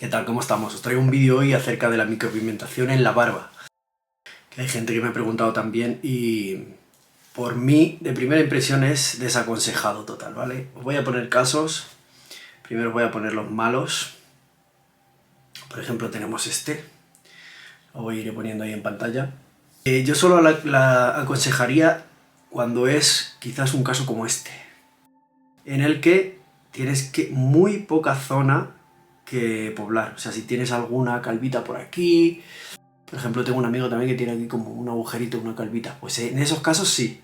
¿Qué tal? ¿Cómo estamos? Os traigo un vídeo hoy acerca de la micropigmentación en la barba. Que hay gente que me ha preguntado también y por mí, de primera impresión, es desaconsejado total, ¿vale? Os voy a poner casos. Primero os voy a poner los malos. Por ejemplo, tenemos este. Lo voy a ir poniendo ahí en pantalla. Yo solo la aconsejaría cuando es quizás un caso como este, en el que tienes muy poca zona que poblar. O sea, si tienes alguna calvita por aquí, por ejemplo, tengo un amigo también que tiene aquí como un agujerito, una calvita, pues en esos casos sí.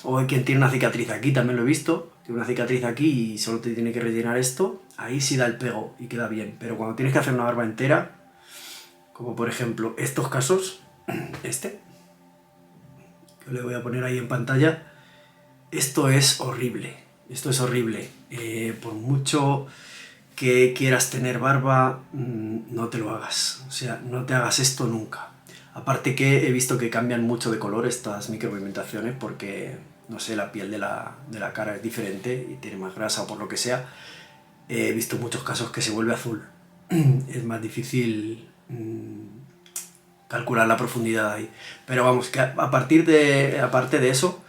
O hay quien tiene una cicatriz aquí, también lo he visto, tiene una cicatriz aquí y solo te tiene que rellenar esto, ahí sí da el pego y queda bien. Pero cuando tienes que hacer una barba entera, como por ejemplo estos casos, este, que le voy a poner ahí en pantalla, esto es horrible, esto es horrible. Por mucho que quieras tener barba, no te lo hagas, o sea, no te hagas esto nunca. Aparte que he visto que cambian mucho de color estas micropigmentaciones porque, no sé, la piel de la cara es diferente y tiene más grasa o por lo que sea. He visto muchos casos que se vuelve azul. Es más difícil calcular la profundidad ahí. Pero vamos, que aparte de eso,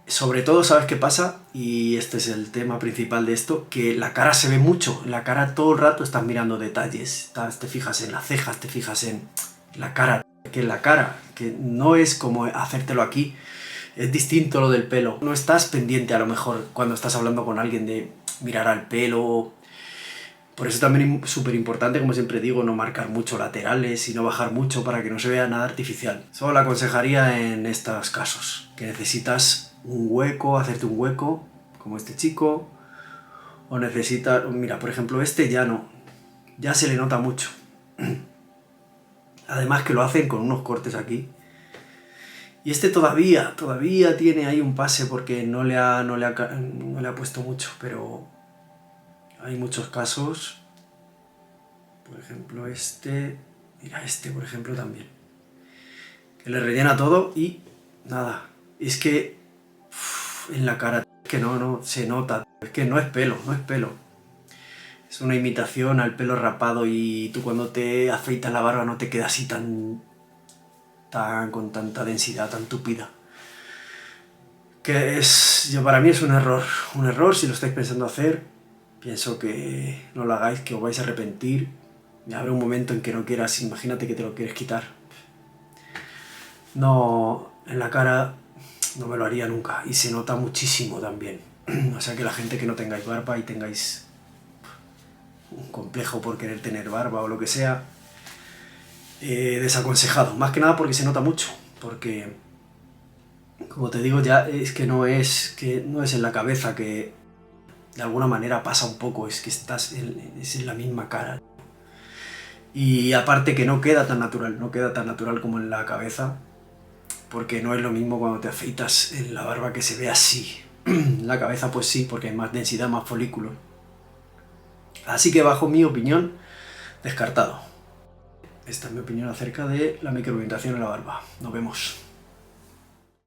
sobre todo, ¿sabes qué pasa? Y este es el tema principal de esto, que la cara se ve mucho. En la cara todo el rato estás mirando detalles. Te fijas en las cejas, te fijas en la cara. Que no es como hacértelo aquí. Es distinto lo del pelo. No estás pendiente a lo mejor cuando estás hablando con alguien de mirar al pelo. Por eso también es súper importante, como siempre digo, no marcar mucho laterales y no bajar mucho para que no se vea nada artificial. Solo la aconsejaría en estos casos, que necesitas un hueco, hacerte un hueco, como este chico, o necesitas... Mira, por ejemplo, este ya no, ya se le nota mucho. Además que lo hacen con unos cortes aquí. Y este todavía tiene ahí un pase porque no le ha puesto mucho, pero... Hay muchos casos, por ejemplo este, mira este por ejemplo también, que le rellena todo y nada, es que en la cara es que no se nota, es que no es pelo, es una imitación al pelo rapado y tú cuando te afeitas la barba no te queda así tan con tanta densidad, tan tupida. Que para mí es un error si lo estáis pensando hacer. Pienso que no lo hagáis, que os vais a arrepentir. Y habrá un momento en que no quieras, imagínate que te lo quieres quitar. No, en la cara no me lo haría nunca. Y se nota muchísimo también. O sea que la gente que no tengáis barba y tengáis un complejo por querer tener barba o lo que sea, desaconsejado. Más que nada porque se nota mucho. Porque, como te digo, ya es que no es en la cabeza que... De alguna manera pasa un poco, es que es en la misma cara. Y aparte que no queda tan natural como en la cabeza, porque no es lo mismo cuando te afeitas en la barba que se ve así. En la cabeza pues sí, porque hay más densidad, más folículos. Así que bajo mi opinión, descartado. Esta es mi opinión acerca de la micropigmentación en la barba. Nos vemos.